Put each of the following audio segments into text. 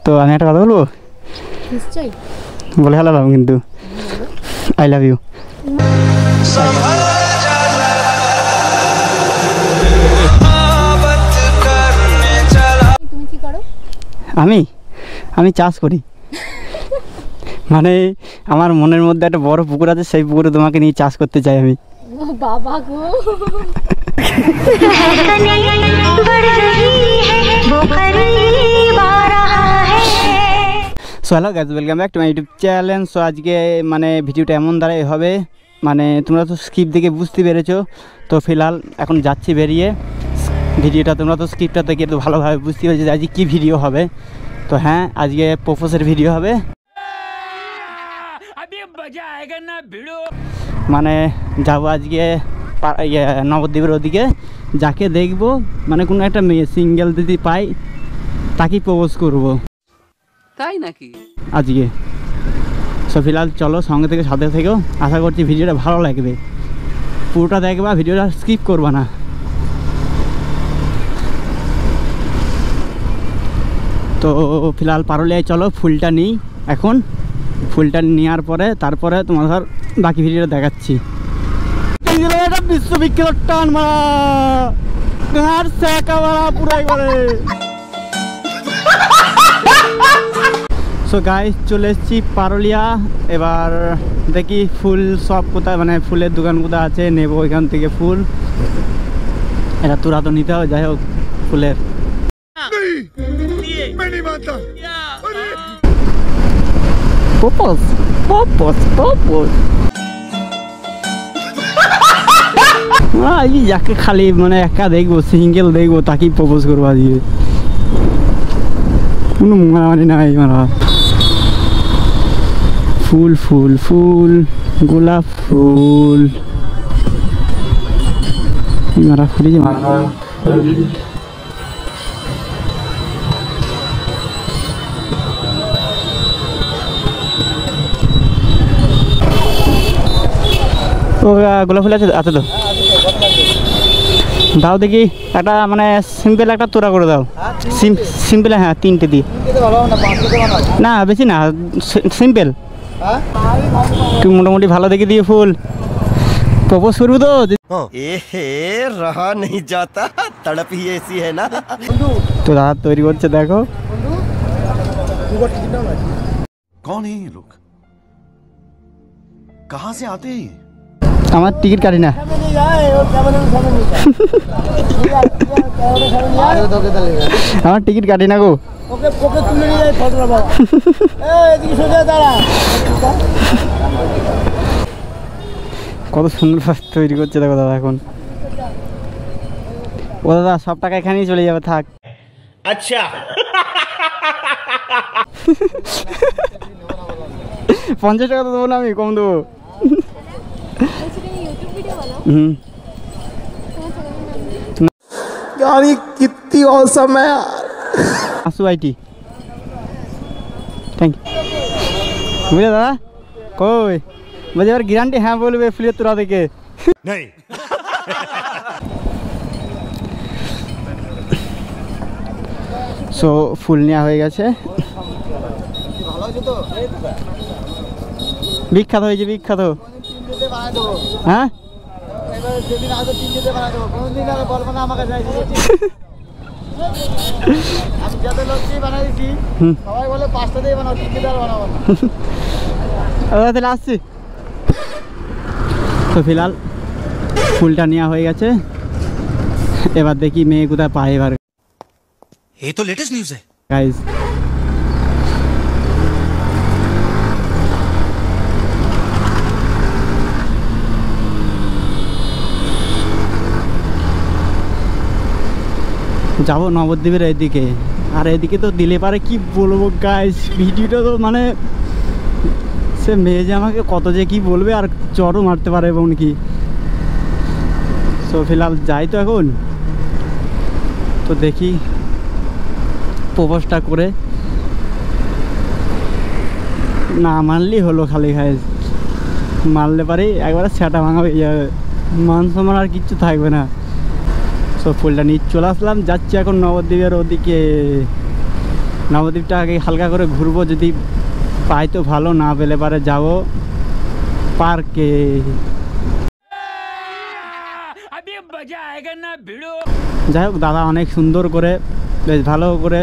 তো আমি একটা কথা বলবো, বলে ফেলাম কিন্তু আই লাভ ইউ। আমি আমি চাষ করি, মানে আমার মনের মধ্যে একটা বড় পুকুর আছে, সেই পুকুরে তোমাকে নিয়ে চাষ করতে চাই আমি। বাবা go so hello guys, welcome back to my YouTube channel. So আজকে মানে ভিডিওটা এমন দ্বারাই হবে, মানে তোমরা তো স্ক্রিপ্ট দেখে বুঝতে পেরেছো। তো ফিলহাল এখন যাচ্ছি বেরিয়ে, ভিডিওটা তোমরা তো স্ক্রিপ্টটা দেখে তো ভালোভাবে বুঝতে পেরেছো যে আজকে কী ভিডিও হবে। তো হ্যাঁ, আজকে প্রপোজের ভিডিও হবে, মানে যাবো আজকে নবদ্বীপের ওদিকে, যাকে দেখবো মানে কোনো একটা মেয়ে সিঙ্গেল যদি পাই তাকেই প্রপোজ করবো, তাই নাকি আজকে। সো ফিলহাল চলো সঙ্গে থেকে সাথে থেকেও, আশা করছি ভিডিওটা ভালো লাগবে, পুরোটা দেখবা, ভিডিওটা স্কিপ করবা না। তো ফিলহাল পারুলিয়ায় চলো, ফুলটা নিই এখন, ফুলটা নেওয়ার পরে তারপরে তোমাদের বাকি ভিডিওটা দেখাচ্ছি। বিশ্ববিখ্যাত টান মারা পুরাই করে। সো গাইস, চলে এসেছি পারুলিয়া। এবার দেখি ফুল সব কোথায়, মানে ফুলের দোকান কোথায় আছে, নেবো ওইখান থেকে ফুল। এটা তোরা তো নিতে হবে, যাই হোক ফুলের যাকে খালি মানে একা দেখবো, সিঙ্গেল দেখবো, তাকেই প্রপোজ করবো আজকে, কোনো মারামারি নাই মারা। ফুল ফুল ফুল, গোলাপ ফুল মারা, ফুলি মারা। ও গোলাপ ফুল আছে আছে তো, দাও দেখি একটা, মানে সিম্পল একটা তোড়া করে দাও। সিম্পল, হ্যাঁ 3টে দিয়ে, না বেশি না, সিম্পল একটু মোটামুটি ভালো দেখে দিয়ে ফুল। প্রপোজ করবো তো, रहा नहीं जाता, तड़प ही ऐसी है ना। তো দাদা তৈরি করছে দেখো। कौन है ये लोग, कहाँ से आते हैं? আমার টিকিট কাটি না। আমার টিকিট কাটি না গো। কত সুন্দর তৈরি করছে দেখো দাদা এখন। ও দাদা সব টাকা এখানেই চলে যাবে, থাক। আচ্ছা 50 টাকা তো দেবো না, আমি কম দেবো। यार ये कितनी औसम है यार। आंसू आईटी, थैंक यू। बुझे दादा कोई मुझे और गारंटी हाँ बोलबे फुलिया तुरा देके नहीं। सो ফুল নেওয়া হয়ে গেছে, বিখ্যাত হয়েছে, বিখ্যাত। হ্যাঁ আসছি। তো ফিলহাল ফুলটা নেওয়া হয়ে গেছে, এবার দেখি মেয়ে কোথায় পায়। এবার ये तो लेटेस्ट न्यूज़ है गाइस। যাবো নবদ্বীপের এদিকে, আর এদিকে তো দিলে পারে কি বলবো গাইস, ভিডিওটা তো মানে সে মেয়ে যে আমাকে কত যে কি বলবে, আর চরও মারতে পারে এবং কি। সো ফিলহাল যাই তো এখন, তো দেখি প্রপোজটা করে, না মানলেই হলো, খালি গাইস মারলে পারে একবারে সেটা ভাঙা হয়ে যাবে, মান সম্মান আর কিচ্ছু থাকবে না। সো ফুলটা নিয়ে চলে আসলাম, যাচ্ছি এখন নবদ্বীপের ওদিকে। নবদ্বীপটা আগে হালকা করে ঘুরবো, যদি পাই তো ভালো, না পেলে পারে যাবো পার্কে। যাই হোক দাদা অনেক সুন্দর করে বেশ ভালো করে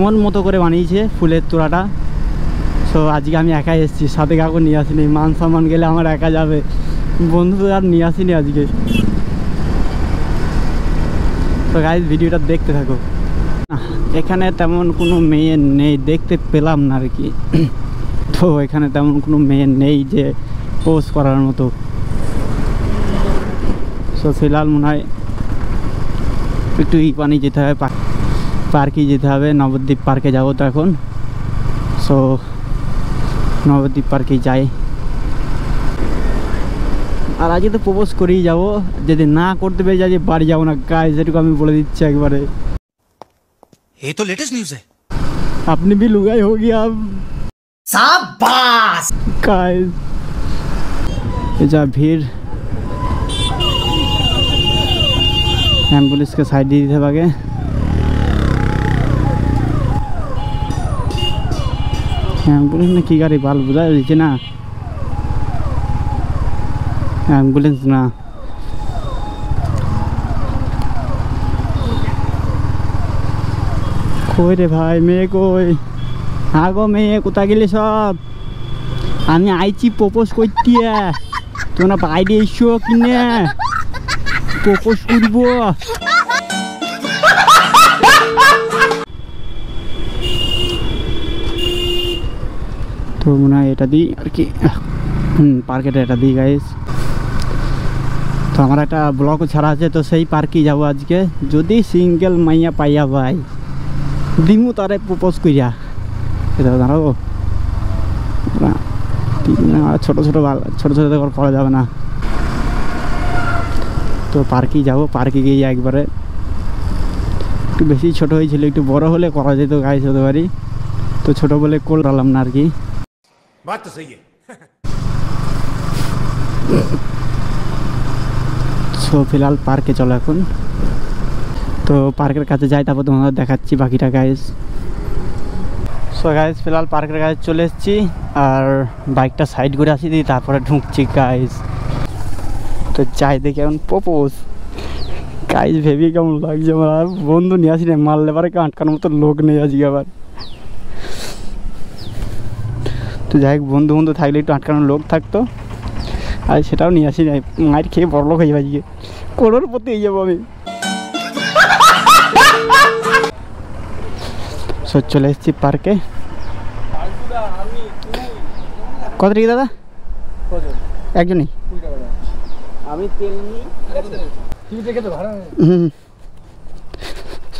মন মতো করে বানিয়েছে ফুলের তোড়াটা। সো আজকে আমি একাই এসেছি, সাথে কাউকে নিয়ে আসিনি, মান সম্মান গেলে আমার একা যাবে, বন্ধু আর নিয়ে আসিনি আজকে। তো গাইস ভিডিওটা দেখতে থাকো। এখানে তেমন কোনো মেয়ে নেই, দেখতে পেলাম না আর কি। তো এখানে তেমন কোনো মেয়ে নেই যে পোজ করার মতো। সো ফিলহাল মনে হয় একটু পানি যেতে হবে, পার্কে যেতে হবে, নবদ্বীপ পার্কে যাবো তো এখন। সো নবদ্বীপ পার্কে যাই, আর আজকে তো প্রপোজ করেই যাবো, যদি না করতে পেরে যাই বাড়ি যাবো না গাইস, এটুকু আমি বলে দিচ্ছি একবারে। ये तो लेटेस्ट न्यूज़ है। আপনি भी लुगाई हो गया अब। शाबाश गाइस। যা ভিড়, অ্যাম্বুলেন্সকে সাইড দিয়ে দিতে হবে আগে। অ্যাম্বুলেন্স না কি গাড়ি বাল বোঝা যাচ্ছে না, অ্যাম্বুলেন্স না। কই রে ভাই, মেয়ে কই? হ্যাঁ গো মেয়ে, কোথায় গেলে সব? আমি আইছি প্রপোজ করতে, তোমরা বাইরে এসো কিনে প্রপোজ করবো। তো মনে হয় এটা দিই আর কি, পার্কেটা এটা দিই গাইস। তো আমার একটা ব্লগও ছাড়া আছে, তো সেই পার্কেই যাবো আজকে। যদি সিঙ্গেল মাইয়া পাইয়া ভাই দিমু তারে প্রপোজ করিয়া, এটা দাঁড়াবো। ছোটো ছোটো করা যাবে না, তো পার্কেই যাবো। পার্কে গিয়ে একবারে একটু বেশি ছোট হয়েছিল, একটু বড় হলে করা যেত গাইস হতে পারি, তো ছোট বলে করলাম না আর কি। बात तो सही है। সো ফিলহাল পার্কে চলো এখন। তো পার্কের কাছে যাই, তারপর তোমাদের দেখাচ্ছি বাকিটা গাইস। সো গাইস ফিলহাল পার্কের কাছে চলে এসেছি, আর বাইকটা সাইড করে আসি দিই, তারপরে ঢুকছি গাইস। তো যাই দেখি এখন প্রপোজ গাইস, ভেবে কেমন লাগছে আমার। আর বন্ধু নিয়ে আসি না, মারলে পারে আটকানোর মতো লোক নেই আজকে আবার। তো যাই হোক বন্ধু থাকলে একটু আটকানোর লোক থাকতো, আর সেটাও নিয়ে আসি না, মায়ের খেয়ে বড় লোক হয়ে যাবে আজকে, করোড়পতি হয়ে যাবো আমি। সো চলে এসেছি পার্কে। কত টাকা দাদা? একজনই। আমি তেল নিই।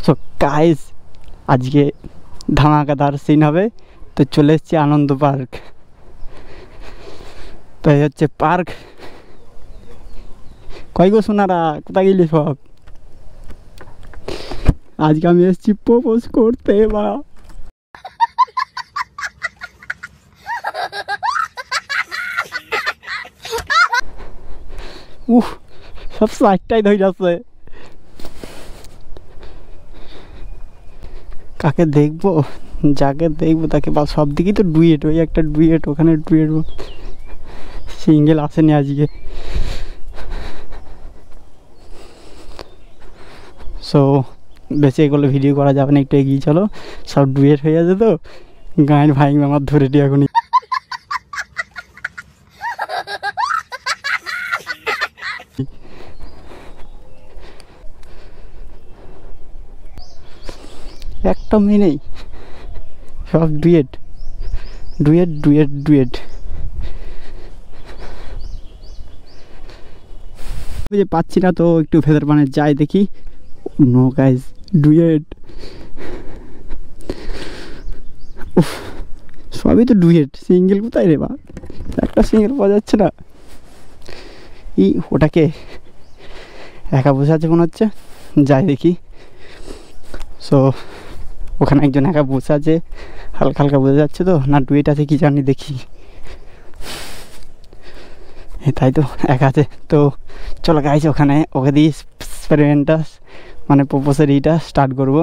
সো গাইস আজকে ধামাকাদার সিন হবে। তো চলে এসেছি আনন্দ পার্ক। তো এই হচ্ছে পার্ক। কই গো সোনারা, কোথায় গেলি সব? আজকে আমি এসেছি প্রপোজ করতে। বা সব সাইডটাই ধরে যাচ্ছে। কাকে দেখবো, যাকে দেখবো তাকে, বা সব দিকেই তো ডুয়েট, ওই একটা ডুয়েট, ওখানে ডুয়েট, সিঙ্গেল আসেনি আজকে। সো বেশি এগুলো ভিডিও করা যাবে না, একটু এগিয়ে চলো, সব ডুয়েট হয়ে যাচ্ছে। তো গায়ের ভাই আমার ধরে দিই এখনই। একটা মেয়ে নেই, সব ডুয়েট ডুয়েট ডুয়েট ডুয়েট। যে পাচ্ছি না, তো একটু ভেতর পানে যাই দেখি। নো গাইস, ডুয়েট, সবই তো ডুয়েট, সিঙ্গেল কোথায় রে বা? একটা সিঙ্গেল পাওয়া যাচ্ছে না। ওটাকে একা বসে আছে মনে হচ্ছে, যাই দেখি। সো ওখানে একজন একা বসে আছে, হালকা হালকা বোঝা যাচ্ছে। তো না ডুয়েট আছে কি জানি, দেখি। তাই তো একা আছে। তো চলো গাইছে ওখানে, ওকে দিয়ে এক্সপেরিমেন্টটা মানে প্রপোজের এইটা স্টার্ট করবো।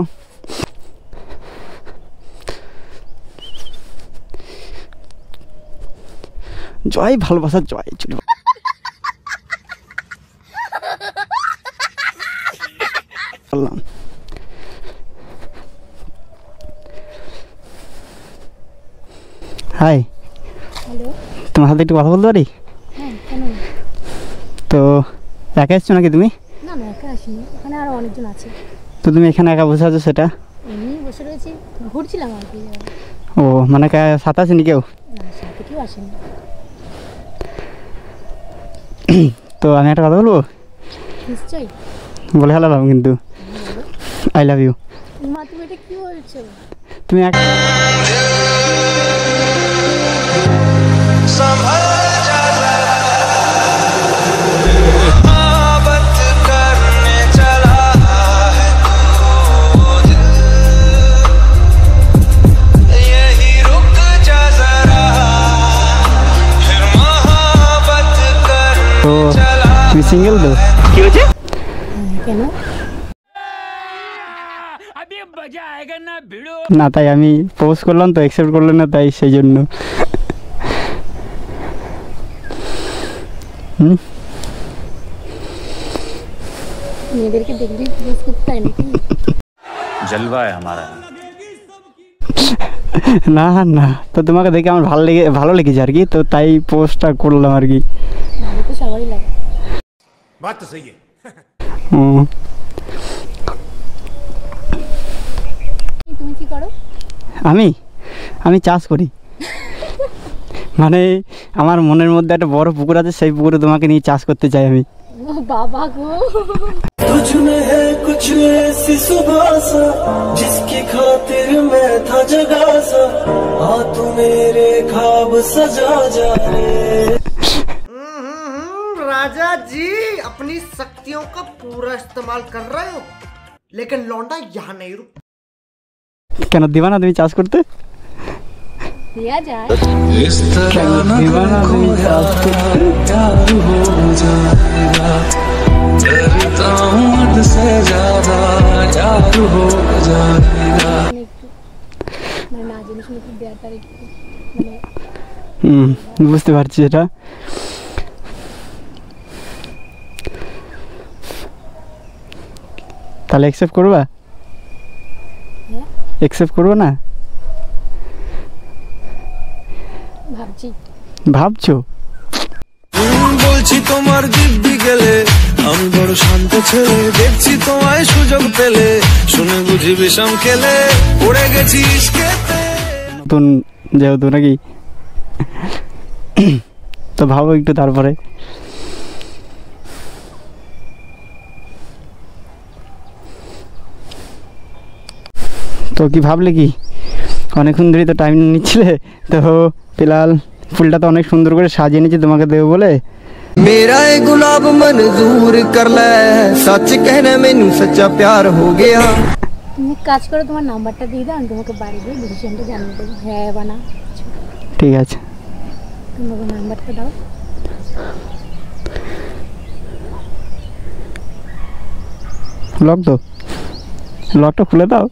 জয় ভালোবাসা, জয় চলে। বললাম হাই, হ্যালো। তোমার সাথে একটু কথা বলতে পারি? হ্যাঁ, কেন? তো একা এসছো নাকি তুমি? না না, একা আসিনি, ওখানে আরো অনেকজন আছে। তো তুমি এখানে একা বসে আছো সেটা? এমনি বসে রয়েছি, ঘুরছিলাম আর কি। ও মানে সাথে আসেনি কেউ? না, সাথে কেউ আসেনি। তো আমি একটা কথা বলবো? নিশ্চয়ই। বলে ফেলাম কিন্তু, আই লাভ ইউ। মা, তুমি এটা কি বলছো? তুমি এক তো তুমি সিঙ্গেল তো? কি হয়েছে? কেন? না তাই আমি পোস্ট করলাম তো অ্যাকসেপ্ট করলে না, তাই সেই জন্য। মেয়েদেরকে দেখলেই প্রপোজ করতে হয় নাকি? जलवा है हमारा। না না, তো তোমাকে দেখে আমার ভালো লেগেছে আর কি, তো তাই পোস্টটা করলাম আর কি। ভালো তো সবারই লাগে। बात तो सही है। হুম। তুমি কি করো? আমি চাষ করি। মানে আমার মনের মধ্যে একটা বড় পুকুর আছে, সেই পুকুরে তোমাকে নিয়ে চাষ করতে চাই আমি। ও বাবা গো। तुझ में है कुछ ऐसी सुबह सा जिसकी खातिर मैं था जगा सा, आ तू मेरे ख्वाब सजा जा रे। राजा जी अपनी शक्तियों का पूरा इस्तेमाल कर रहे हो, लेकिन लौंडा यहाँ नहीं रुक। কেন দিবা না তুমি চাষ করতে? দেয়া যায়। इस तरह न দিবা না তুমি চাষ করতে? प्यार हो जाएगा, डरता हूँ हद से ज्यादा प्यार हो जाएगा। মানে একটু মানে না জেনে শুনে একটু দেয়ার তার একটু মানে বুঝতে পারছি এটা। তাহলে অ্যাকসেপ্ট করবা? হ্যাঁ, অ্যাকসেপ্ট করবো না? ভাবছি। ভাবছো? বলছি তোমার দিব্যি গেলে আমি বড় শান্ত ছেলে, দেখছি তোমায় সুযোগ পেলে শুনে বুঝি বিষম খেলে পড়ে গেছি ইশকেতে। নতুন যেহেতু নাকি, তো ভাবো একটু তারপরে। তো কি ভাবলে কি? অনেকক্ষণ ধরে তো টাইম নিচ্ছিলে, তো ফিলহাল ফুলটা তো অনেক সুন্দর করে সাজিয়ে নিয়েছি তোমাকে দেবো বলে। मेरा ये गुलाब मंजूर कर ले, सच कहना मैनू सच्चा प्यार हो गया। তুমি এক কাজ করো, তোমার নাম্বারটা দিয়ে দাও, আমি তোমাকে বাড়ি দিয়ে ডিসিশনটা জানিয়ে দেবো, হ্যাঁ বা না। ঠিক আছে, তুমি আমার নাম্বারটা দাও। লক তো, লকটা খুলে দাও।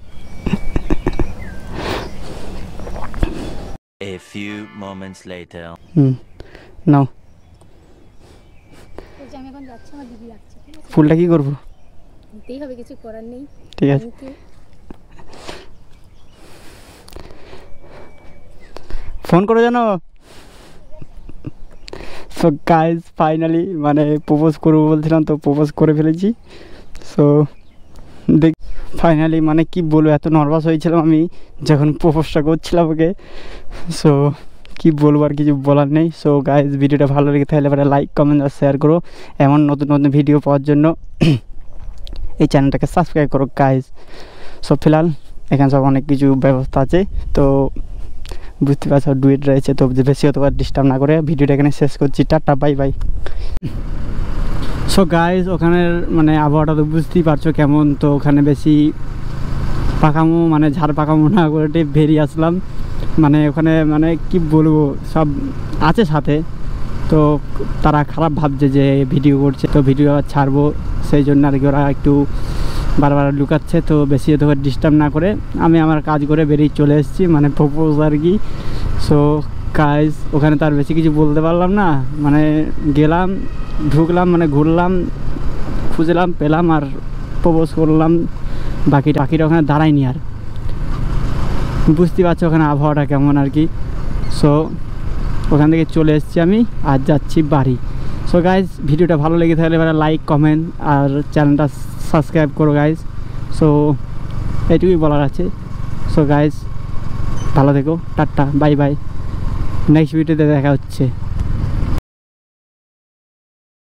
A few moments later. নাও। বলছি আমি এখন যাচ্ছি, আমার দিদি যাচ্ছে, ঠিক আছে? ফুলটা কি করবো? নিতেই হবে, কিছু করার নেই। ঠিক আছে। Thank you. ফোন করে জানো। সো গাইজ ফাইনালি মানে প্রপোজ করবো বলছিলাম, তো প্রপোজ করে ফেলেছি। সো দেখ ফাইনালি মানে কি বলবো, এত নার্ভাস হয়েছিলাম আমি যখন প্রপোজটা করছিলাম ওকে। সো কি বলবো, আর কিছু বলার নেই। সো গাইজ ভিডিওটা ভালো লেগে থাকলে এবারে লাইক কমেন্ট আর শেয়ার করো। এমন নতুন নতুন ভিডিও পাওয়ার জন্য এই চ্যানেলটাকে সাবস্ক্রাইব করো গাইজ। সো ফিলহাল এখানে সব অনেক কিছু ব্যবস্থা আছে, তো বুঝতে পারছো ডুয়েট রয়েছে, তো বেশি হতে পারে ডিস্টার্ব না করে ভিডিওটা এখানে শেষ করছি। Tata, bye bye. So guys ওখানের মানে আবহাওয়াটা তো বুঝতেই পারছো কেমন, তো ওখানে বেশি পাকামো মানে ঝাড় পাকামো না করে বেরিয়ে আসলাম। মানে ওখানে মানে কি বলবো, সব আছে সাথে, তো তারা খারাপ ভাবছে যে ভিডিও করছে, তো ভিডিও আবার ছাড়বো, সেই জন্য আর কি ওরা একটু বারবার লুকাচ্ছে। তো বেশি হতে ডিস্টার্ব না করে আমি আমার কাজ করে বেরিয়ে চলে এসেছি, মানে প্রপোজ আর কি। সো গাইস ওখানে তার বেশি কিছু বলতে পারলাম না, মানে গেলাম, ঢুকলাম, মানে ঘুরলাম, খুঁজলাম, পেলাম আর প্রপোজ করলাম। বাকিটা ওখানে দাঁড়ায়নি। আর বুঝতে পারছো ওখানে আবহাওয়াটা কেমন আর কি। সো ওখান থেকে চলে এসেছি আমি, আর যাচ্ছি বাড়ি। সো গাইজ ভিডিওটা ভালো লেগে থাকলে এবারে লাইক, কমেন্ট আর চ্যানেলটা সাবস্ক্রাইব করো গাইজ। সো এইটুকুই বলার আছে। সো গাইজ ভালো থেকো, টাটা, বাই বাই, নেক্সট ভিডিওতে দেখা হচ্ছে।